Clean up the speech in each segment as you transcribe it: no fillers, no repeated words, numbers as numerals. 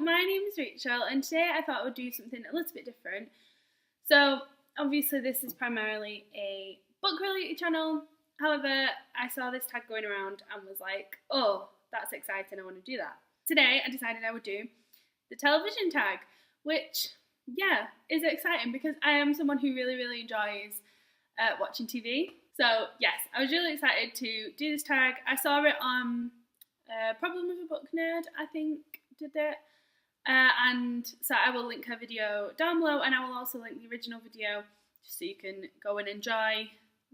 my name is Rachel, and today I thought I would do something a little bit different. So obviously this is primarily a book related channel. However, I saw this tag going around and was like, oh, that's exciting, I want to do that. Today I decided I would do the television tag, which, yeah, is exciting because I am someone who really enjoys watching TV. So yes, I was really excited to do this tag. I saw it on Problem with a Book Nerd, I think, did it. And so I will link her video down below, and I will also link the original video just so you can go and enjoy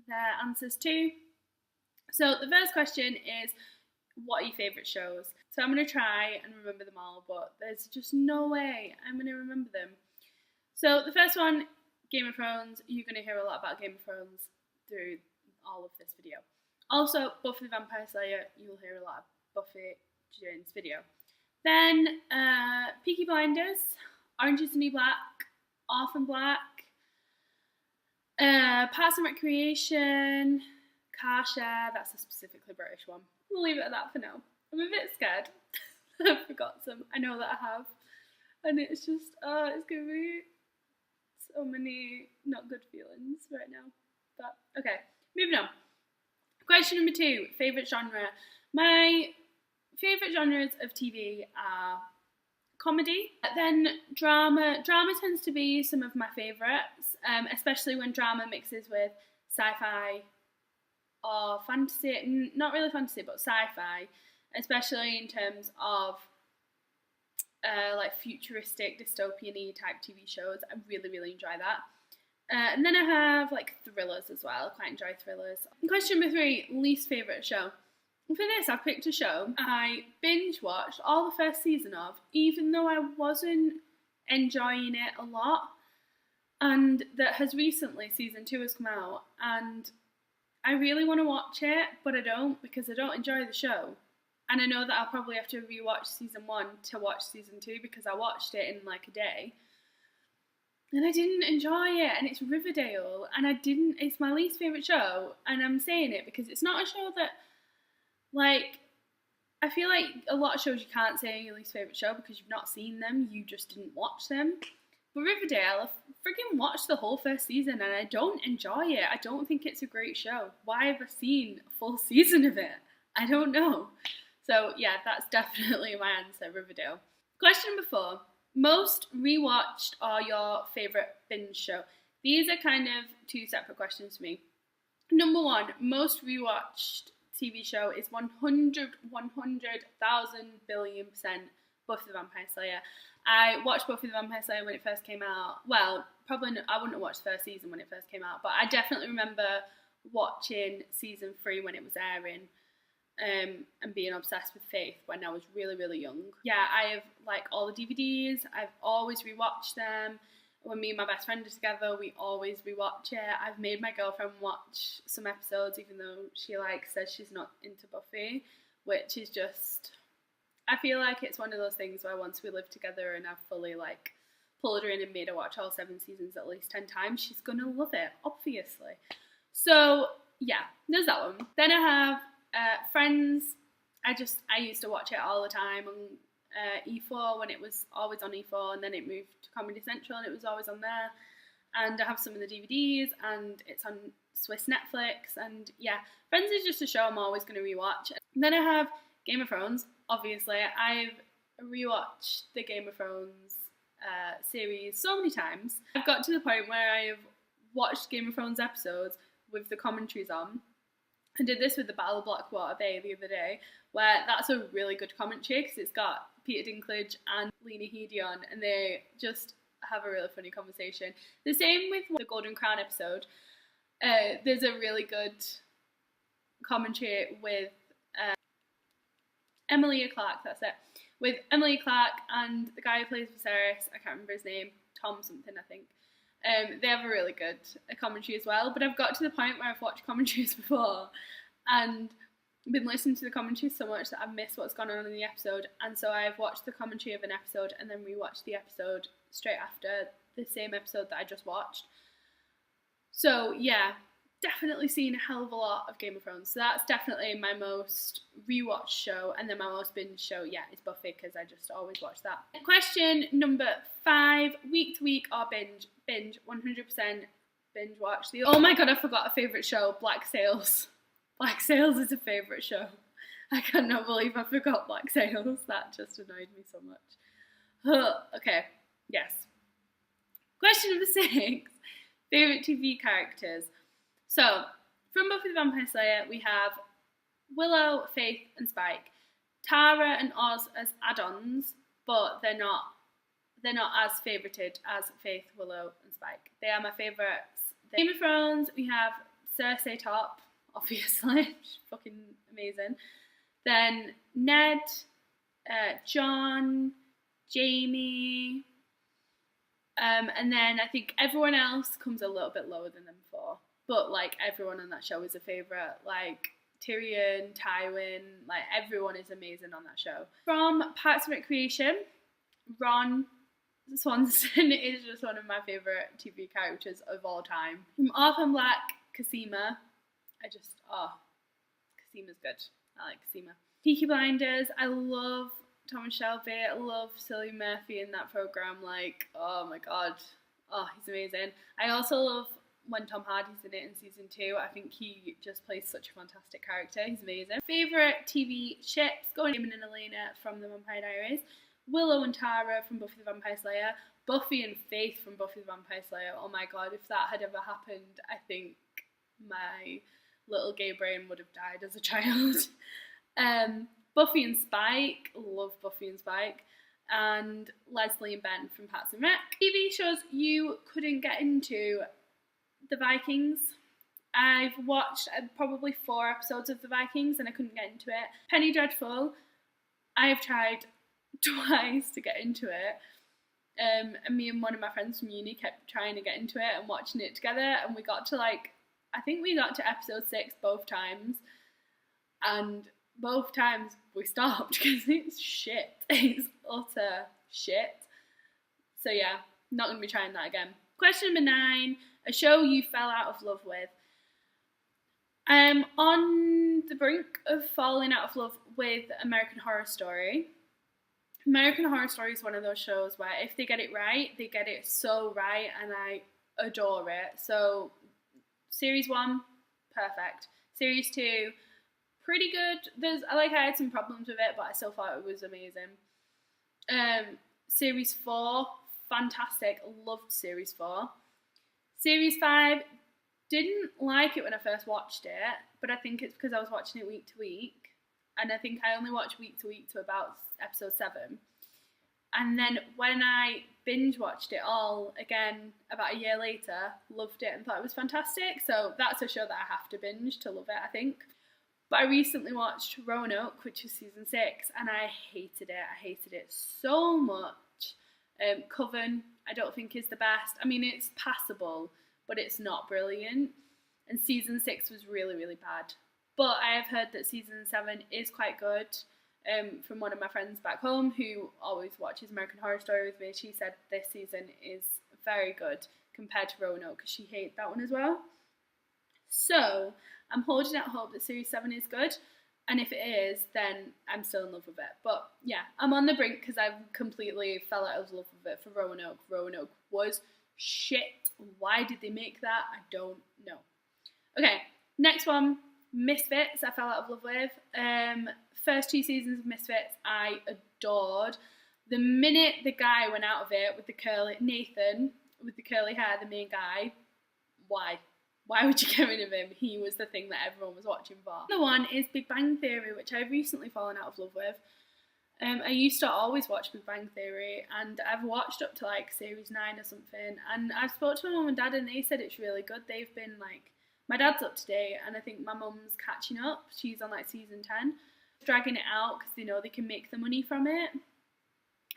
their answers too. So the first question is, what are your favourite shows? So I'm going to try and remember them all, but there's just no way I'm going to remember them. So the first one, Game of Thrones. You're going to hear a lot about Game of Thrones through all of this video. Also, Buffy the Vampire Slayer. You'll hear a lot of Buffy during this video. Then Peaky Blinders, Orange is the New Black, Orphan Black, Parks and Recreation, Car Share. That's a specifically British one. We'll leave it at that for now. I'm a bit scared. I forgot some. I know that I have. And it's just, it's giving me so many not good feelings right now. But, okay, moving on. Question number 2, favourite genre. My favourite genres of TV are comedy, then drama. Drama tends to be some of my favourites, especially when drama mixes with sci-fi or fantasy. Not really fantasy, but sci-fi, especially in terms of like futuristic, dystopian-y type TV shows. I really enjoy that. And then I have like thrillers as well. I quite enjoy thrillers. Question number 3, least favourite show. And for this, I've picked a show I binge watched all the first season of, even though I wasn't enjoying it a lot. And that has recently, season 2 has come out, and I really want to watch it, but I don't, because I don't enjoy the show. And I know that I'll probably have to rewatch season 1 to watch season 2 because I watched it in like a day. And I didn't enjoy it, and it's Riverdale, and it's my least favourite show, and I'm saying it because it's not a show that, like, I feel like a lot of shows you can't say your least favourite show because you've not seen them, you just didn't watch them. But Riverdale, I freaking watched the whole first season, and I don't enjoy it. I don't think it's a great show. Why have I seen a full season of it? I don't know. So yeah, that's definitely my answer, Riverdale. Question number 4. Most rewatched or your favourite binge show? These are kind of 2 separate questions for me. Number 1, most rewatched TV show is 100,000 billion % Buffy the Vampire Slayer. I watched Buffy the Vampire Slayer when it first came out. Well, probably I wouldn't have watched the first season when it first came out, but I definitely remember watching season 3 when it was airing. And being obsessed with Faith when I was really young. Yeah, I have like all the DVDs. I've always rewatched them. When me and my best friend are together, we always rewatch it. I've made my girlfriend watch some episodes, even though she like says she's not into Buffy, which is just, I feel like it's one of those things where once we live together and I've fully like pulled her in and made her watch all 7 seasons at least 10 times, she's gonna love it, obviously. So yeah, there's that one. Then I have Friends. I used to watch it all the time on E4 when it was always on E4, and then it moved to Comedy Central and it was always on there. And I have some of the DVDs, and it's on Swiss Netflix. And yeah, Friends is just a show I'm always going to rewatch. And then I have Game of Thrones. Obviously, I've rewatched the Game of Thrones series so many times. I've got to the point where I have watched Game of Thrones episodes with the commentaries on. I did this with the Battle of Blackwater Bay the other day, where that's a really good commentary because it's got Peter Dinklage and Lena Headey on, and they just have a really funny conversation. The same with the Golden Crown episode. There's a really good commentary with Emilia Clarke, that's it. With Emilia Clarke and the guy who plays Viserys, I can't remember his name, Tom something I think. They have a really good commentary as well, but I've got to the point where I've watched commentaries before and been listening to the commentary so much that I've missed what's gone on in the episode, and so I've watched the commentary of an episode and then rewatched the episode straight after the same episode that I just watched. So yeah, definitely seen a hell of a lot of Game of Thrones. So that's definitely my most rewatched show. And then my most binge show, yeah, is Buffy, because I just always watch that. Question number 5, week to week or binge? Binge, 100% binge watch. Oh my god, I forgot a favourite show, Black Sails. Black Sails is a favourite show. I cannot believe I forgot Black Sails. That just annoyed me so much. Okay, yes. Question number 6, favourite TV characters. So, from Buffy the Vampire Slayer, we have Willow, Faith, and Spike. Tara and Oz as add-ons, but they're not as favorited as Faith, Willow, and Spike. They are my favourites. Game of Thrones, we have Cersei top, obviously. She's fucking amazing. Then Ned, John, Jamie, and then I think everyone else comes a little bit lower than them 4. But like everyone on that show is a favourite. Like Tyrion, Tywin, like everyone is amazing on that show. From Parks and Recreation, Ron Swanson is just one of my favourite TV characters of all time. From Orphan Black, Cosima. Cosima's good. I like Cosima. Peaky Blinders, I love Thomas Shelby. I love Cillian Murphy in that programme. Like, oh my god. Oh, he's amazing. I also love when Tom Hardy's in it in season 2. I think he just plays such a fantastic character. He's amazing. Favourite TV ships, going Damon and Elena from The Vampire Diaries, Willow and Tara from Buffy the Vampire Slayer, Buffy and Faith from Buffy the Vampire Slayer. Oh my god, if that had ever happened, I think my little gay brain would have died as a child. Buffy and Spike, love Buffy and Spike, and Leslie and Ben from Parks and Rec. TV shows you couldn't get into. The Vikings. I've watched probably 4 episodes of The Vikings and I couldn't get into it. Penny Dreadful, I've tried twice to get into it. And me and one of my friends from uni kept trying to get into it and watching it together, and we got to I think we got to episode 6 both times, and both times we stopped because it's shit. It's utter shit. So yeah, not going to be trying that again. Question number 9, a show you fell out of love with. I'm on the brink of falling out of love with American Horror Story. American Horror Story is one of those shows where if they get it right, they get it so right, and I adore it. So, Series 1, perfect. Series 2, pretty good. I had some problems with it, but I still thought it was amazing. Series 4, fantastic. Loved Series 4. Series 5, didn't like it when I first watched it, but I think it's because I was watching it week to week, and I think I only watched week to week to about episode 7. And then when I binge watched it all again about a year later, loved it and thought it was fantastic. So that's a show that I have to binge to love it, I think. But I recently watched Roanoke, which is season 6, and I hated it. I hated it so much. Coven, I don't think is the best. I mean, it's passable, but it's not brilliant. And season 6 was really, really bad. But I have heard that season 7 is quite good. From one of my friends back home who always watches American Horror Story with me, she said this season is very good compared to Roanoke because she hated that one as well. So I'm holding out hope that series 7 is good. And if it is, then I'm still in love with it. But yeah, I'm on the brink because I completely fell out of love with it for Roanoke. Roanoke was shit. Why did they make that? I don't know. Okay, next one, Misfits, I fell out of love with. First 2 seasons of Misfits, I adored. The minute the guy went out of it with the curly, Nathan, with the curly hair, the main guy, why? Why would you get rid of him? He was the thing that everyone was watching for. The one is Big Bang Theory, which I've recently fallen out of love with. I used to always watch Big Bang Theory, and I've watched up to series 9 or something, and I've spoke to my mum and dad and they said it's really good. They've been my dad's up to date, and I think my mum's catching up. She's on season 10, dragging it out because they know they can make the money from it.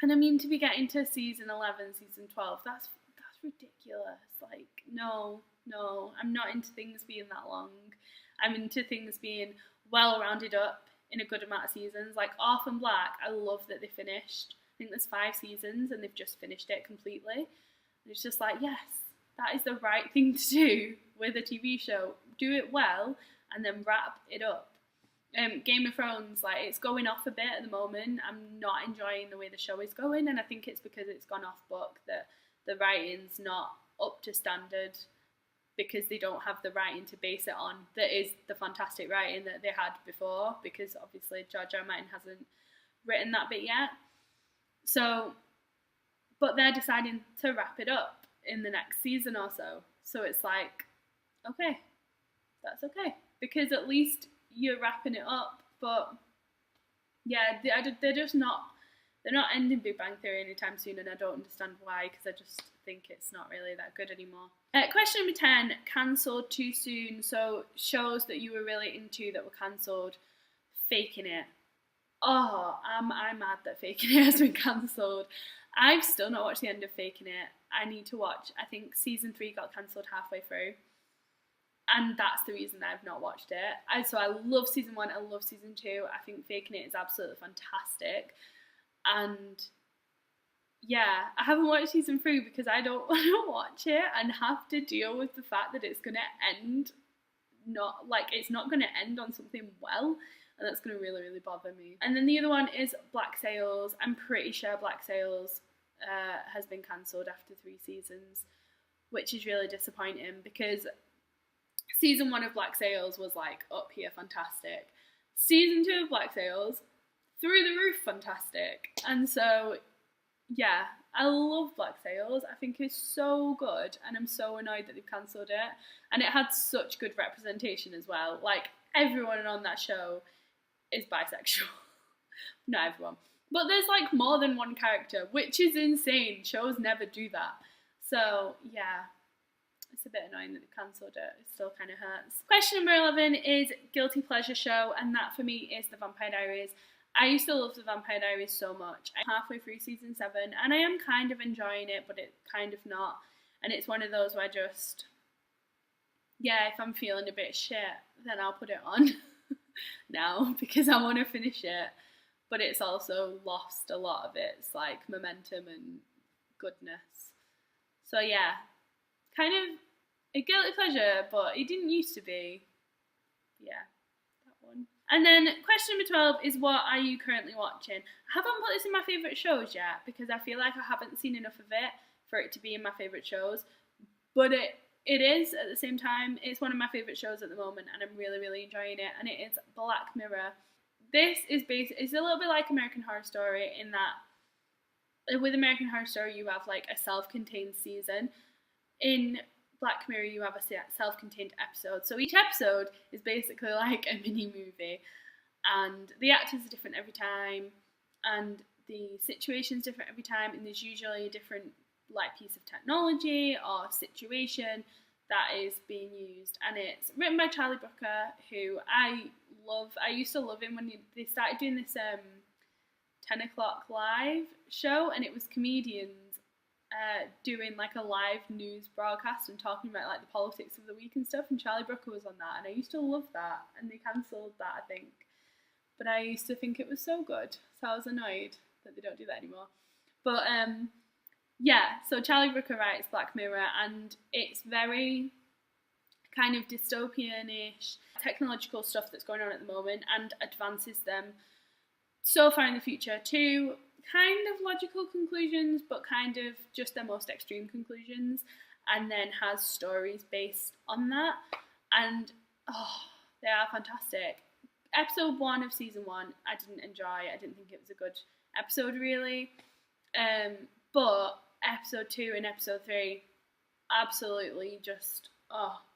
And I mean, to be getting to season 11, season 12, that's ridiculous. No, I'm not into things being that long. I'm into things being well rounded up in a good amount of seasons. Like Orphan Black, I love that they finished. I think there's 5 seasons and they've just finished it completely. And it's just yes, that is the right thing to do with a TV show. Do it well and then wrap it up. Game of Thrones, like, it's going off a bit at the moment. I'm not enjoying the way the show is going, and I think it's because it's gone off book, that the writing's not up to standard, because they don't have the writing to base it on that is the fantastic writing that they had before, because obviously George R. R. Martin hasn't written that bit yet. So, but they're deciding to wrap it up in the next season or so. So it's like, okay, that's okay, because at least you're wrapping it up. But yeah, they're just not, they're not ending Big Bang Theory anytime soon, and I don't understand why, because I just think it's not really that good anymore. Question number 10, cancelled too soon. So shows that you were really into that were cancelled. Faking It. Oh, I'm mad that Faking It has been cancelled. I've still not watched the end of Faking It. I need to watch. I think season 3 got cancelled halfway through, and that's the reason I've not watched it. So I love season 1, I love season 2. I think Faking It is absolutely fantastic, and yeah, I haven't watched season 3 because I don't want to watch it and have to deal with the fact that it's gonna end it's not gonna end on something well, and that's gonna really, really bother me. And then the other one is Black Sails. I'm pretty sure Black Sails has been cancelled after 3 seasons, which is really disappointing, because season 1 of Black Sails was like up here fantastic. Season 2 of Black Sails, through the roof fantastic. And so yeah, I love Black Sails. I think it's so good, and I'm so annoyed that they've cancelled it. And it had such good representation as well. Like, everyone on that show is bisexual. Not everyone. But there's like more than one character, which is insane. Shows never do that. So yeah, it's a bit annoying that they've cancelled it. It still kind of hurts. Question number 11 is guilty pleasure show, and that for me is The Vampire Diaries. I used to love The Vampire Diaries so much. I'm halfway through season 7, and I am kind of enjoying it, but it's kind of not. And it's one of those where just, yeah, if I'm feeling a bit shit, then I'll put it on now, because I want to finish it. But it's also lost a lot of its like momentum and goodness. So yeah, kind of a guilty pleasure, but it didn't used to be. Yeah, that one. And then question number 12 is, what are you currently watching? I haven't put this in my favourite shows yet, because I feel like I haven't seen enough of it for it to be in my favourite shows. But it is, at the same time, it's one of my favourite shows at the moment, and I'm really, really enjoying it. And it is Black Mirror. This is it's a little bit like American Horror Story, in that with American Horror Story you have like a self-contained season. In Black Mirror you have a self-contained episode. So each episode is basically like a mini movie, and the actors are different every time, and the situation's different every time, and there's usually a different like piece of technology or situation that is being used. And it's written by Charlie Brooker, who I love. I used to love him when they started doing this 10 o'clock live show, and it was comedians doing like a live news broadcast and talking about like the politics of the week and stuff, and Charlie Brooker was on that, and I used to love that, and they cancelled that, I think. But I used to think it was so good, so I was annoyed that they don't do that anymore. But yeah, so Charlie Brooker writes Black Mirror, and it's very kind of dystopian-ish technological stuff that's going on at the moment, and advances them so far in the future to kind of logical conclusions, but kind of just their most extreme conclusions, and then has stories based on that. And oh, they are fantastic. Episode 1 of season 1 I didn't enjoy. I didn't think it was a good episode really, but episode 2 and episode 3 absolutely just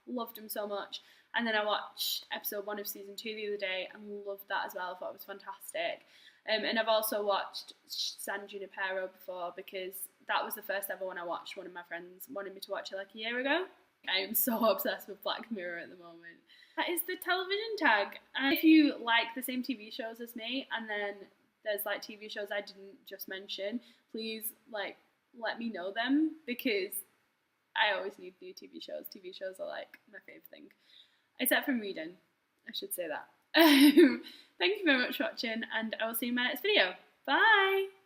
loved them so much. And then I watched episode 1 of season 2 the other day and loved that as well. I thought it was fantastic. And I've also watched San Junipero before, because that was the first ever one I watched. One of my friends wanted me to watch it like a year ago. I am so obsessed with Black Mirror at the moment. That is the television tag. And if you like the same TV shows as me, and then there's like TV shows I didn't just mention, please like let me know them, because I always need new TV shows. TV shows are like my favourite thing. Except from reading, I should say that. Thank you very much for watching, and I will see you in my next video. Bye!